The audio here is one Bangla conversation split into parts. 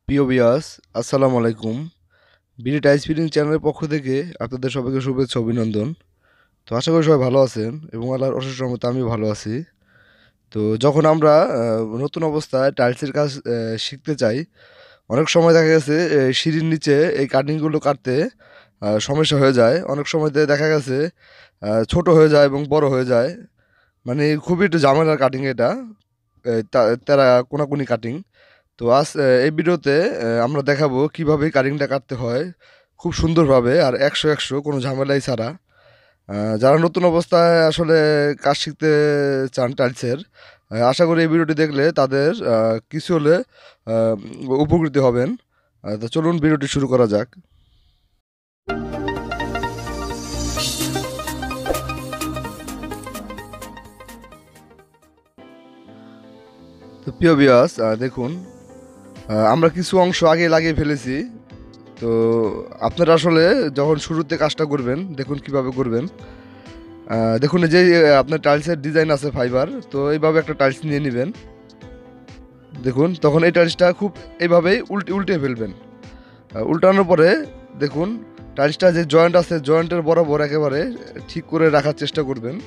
প্রিয় ভিউয়ার্স, আসসালামু আলাইকুম। বিডি টাইস ফিটিং চ্যানেলের পক্ষ থেকে আপনাদের সবাইকে শুভেচ্ছা অভিনন্দন। তো আশা করি সবাই ভালো আছেন এবং আল্লাহর অশেষ রহমতে আমিও ভালো আছি। তো যখন আমরা নতুন অবস্থায় টাইলসের কাজ শিখতে চাই, অনেক সময় দেখা গেছে সিঁড়ির নিচে এই কাটিংগুলো কাটতে সমস্যা হয়ে যায়। অনেক সময়তে দেখা গেছে ছোট হয়ে যায় এবং বড় হয়ে যায়। মানে খুবই একটু ঝামেলার কাটিং এটা, তারা কোনাকুনি কাটিং। তো আজ এই ভিডিওতে আমরা দেখাবো কিভাবে কাটিংটা কাটতে হয় খুব সুন্দরভাবে আর একশো একশো কোনো ঝামেলাই ছাড়া। যারা নতুন অবস্থায় আসলে কাজ শিখতে চান টাইলসের, আশা করি এই ভিডিওটি দেখলে তাদের কিছু হলে আহ, উপকৃত হবেন। তো চলুন ভিডিওটি শুরু করা যাক। তো প্রিয় ভিউয়ার্স, দেখুন, আমরা কিছু অংশ আগে লাগিয়ে ফেলেছি। তো আপনারা আসলে যখন শুরুতে কাজটা করবেন দেখুন কিভাবে করবেন। দেখুন, এই যে আপনার টাইলসের ডিজাইন আছে ফাইবার, তো এইভাবে একটা টাইলস নিয়ে নেবেন। দেখুন, তখন এই টাইলসটা খুব এইভাবেই উল্টে উল্টে ফেলবেন। উল্টানোর পরে দেখুন, টাইলসটা যে জয়েন্ট আছে জয়েন্টের বরাবর একেবারে ঠিক করে রাখার চেষ্টা করবেন।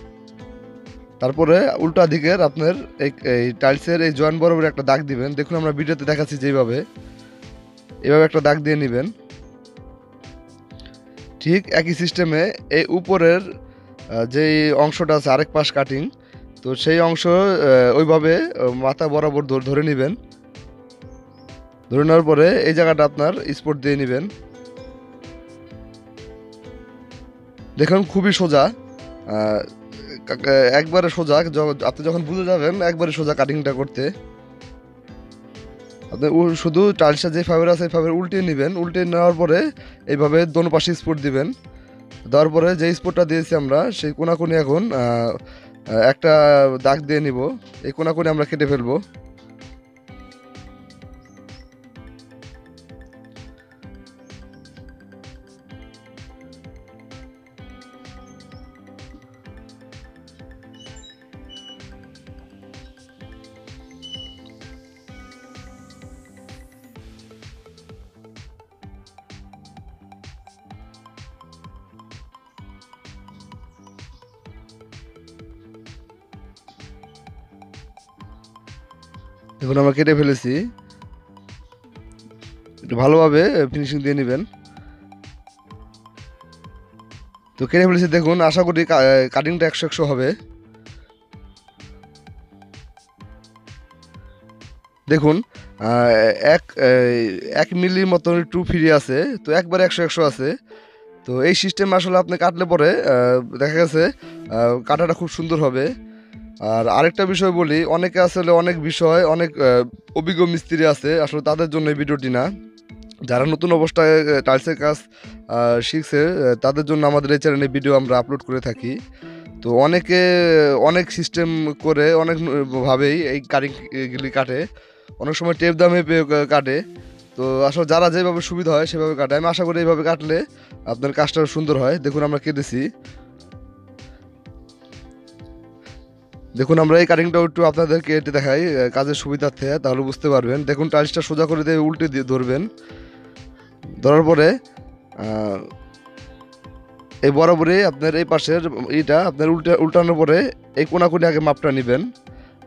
তারপরে উল্টা দিকের আপনার এই এই টাইলসের এই জয়েন্ট বরাবর একটা দাগ দিবেন। দেখুন, আমরা ভিডিওতে দেখাচ্ছি যেভাবে এভাবে একটা দাগ দিয়ে নেবেন। ঠিক একই সিস্টেমে এই উপরের যেই অংশটা আছে আরেক পাশ কাটিং, তো সেই অংশ ওইভাবে মাথা বরাবর ধরে নেবেন। ধরে নেওয়ার পরে এই জায়গাটা আপনার স্পট দিয়ে নেবেন। দেখুন, খুবই সোজা, আহ, একবারে সোজা। আপনি যখন বুঝে যাবেন একবারে সোজা কাটিংটা করতে, আপনি শুধু টাইলসটা যে ফাইবার আছে ফাইবার উল্টে নেবেন। উল্টে নেওয়ার পরে এইভাবে দোনো পাশে স্পট দিবেন। দেওয়ার পরে যে স্পটটা দিয়েছি আমরা সেই কোনাকুনি এখন একটা দাগ দিয়ে নিব। এই কোনাকুনি আমরা কেটে ফেলবো। দেখুন, আমরা কেটে ফেলেছি। একটু ভালোভাবে ফিনিশিং দিয়ে নেবেন। তো কেটে ফেলেছি, দেখুন, আশা করি কাটিংটা একশো একশো হবে। দেখুন, আহ, এক এক মিলির মতো একটু ফ্রি আছে, তো একবারে একশো একশো আছে। তো এই সিস্টেম আসলে আপনি কাটলে পরে দেখা গেছে কাটাটা খুব সুন্দর হবে। আর আরেকটা বিষয় বলি, অনেকে আসলে অনেক বিষয় অনেক অভিজ্ঞ মিস্ত্রি আছে, আসলে তাদের জন্য এই ভিডিওটি না। যারা নতুন অবস্থায় টাইলসের কাজ শিখছে, তাদের জন্য আমাদের এই চ্যানেলে ভিডিও আমরা আপলোড করে থাকি। তো অনেকে অনেক সিস্টেম করে অনেক ভাবেই এই কাটিংগুলি কাটে। অনেক সময় টেপ দামে কাটে। তো আসলে যারা যেভাবে সুবিধা হয় সেভাবে কাটে। আমি আশা করি এইভাবে কাটলে আপনার কাজটা সুন্দর হয়। দেখুন, আমরা কেটেছি। দেখুন, আমরা এই কাটিংটাও একটু আপনাদেরকে কেটে দেখাই কাজের সুবিধার্থে, তাহলে বুঝতে পারবেন। দেখুন, টাইলসটা সোজা করে দিয়ে উল্টে দিয়ে ধরবেন। ধরার পরে আহ, এই বরাবরই আপনার এই পাশের এইটা আপনার উল্টানোর পরে এই কোনাকুনি আগে মাপটা নেবেন।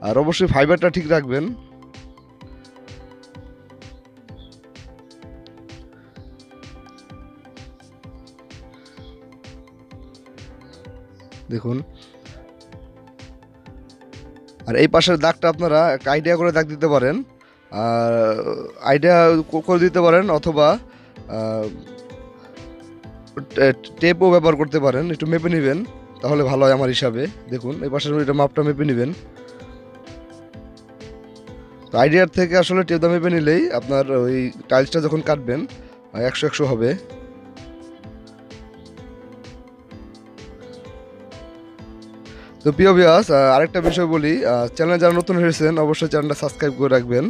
আর অবশ্যই ফাইবারটা ঠিক রাখবেন। দেখুন, আর এই পাশের দাগটা আপনারা একটা আইডিয়া করে দাগ দিতে পারেন। আর আইডিয়া করে দিতে পারেন, অথবা টেপও ব্যবহার করতে পারেন। একটু মেপে নেবেন, তাহলে ভালো হয় আমার হিসাবে। দেখুন, এই পাশের এটা মাপটা মেপে নেবেন। তো আইডিয়ার থেকে আসলে টেপ দা মেপে নিলেই আপনার ওই টাইলসটা যখন কাটবেন একশো একশো হবে। তো প্রিয় ভিউয়ার্স, আরেকটা বিষয় বলি, চ্যানেলে যারা নতুন হয়েছেন অবশ্যই চ্যানেলটা সাবস্ক্রাইব করে রাখবেন।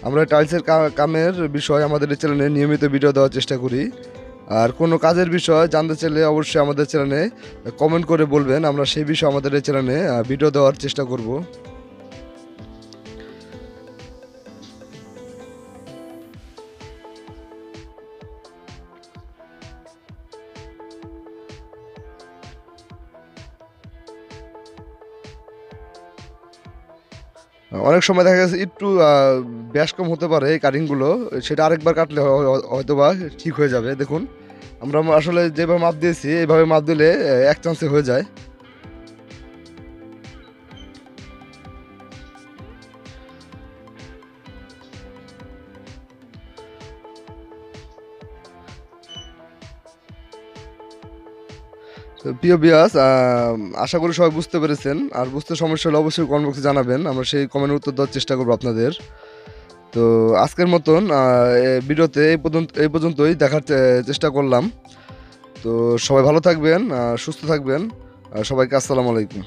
আমরা টাইলসের কামের বিষয় আমাদের এই চ্যানেলে নিয়মিত ভিডিও দেওয়ার চেষ্টা করি। আর কোনো কাজের বিষয় জানতে চাইলে অবশ্যই আমাদের চ্যানেলে কমেন্ট করে বলবেন, আমরা সেই বিষয়ে আমাদের এই চ্যানেলে ভিডিও দেওয়ার চেষ্টা করব। অনেক সময় দেখা গেছে একটু ব্যাস কম হতে পারে এই কাটিংগুলো, সেটা আরেকবার কাটলে হয়তো বা ঠিক হয়ে যাবে। দেখুন আমরা আসলে যেভাবে মাপ দিয়েছি এইভাবে মাপ দিলে এক চান্সে হয়ে যায়। তো প্রিয় বিয়াস, আশা করি সবাই বুঝতে পেরেছেন। আর বুঝতে সমস্যা হলে অবশ্যই কমেন্ট বক্সে জানাবেন, আমরা সেই কমেন্টের উত্তর দেওয়ার চেষ্টা করবো আপনাদের। তো আজকের মতন ভিডিওতে এই পর্যন্তই দেখার চেষ্টা করলাম। তো সবাই ভালো থাকবেন, সুস্থ থাকবেন। সবাইকে আসসালামু আলাইকুম।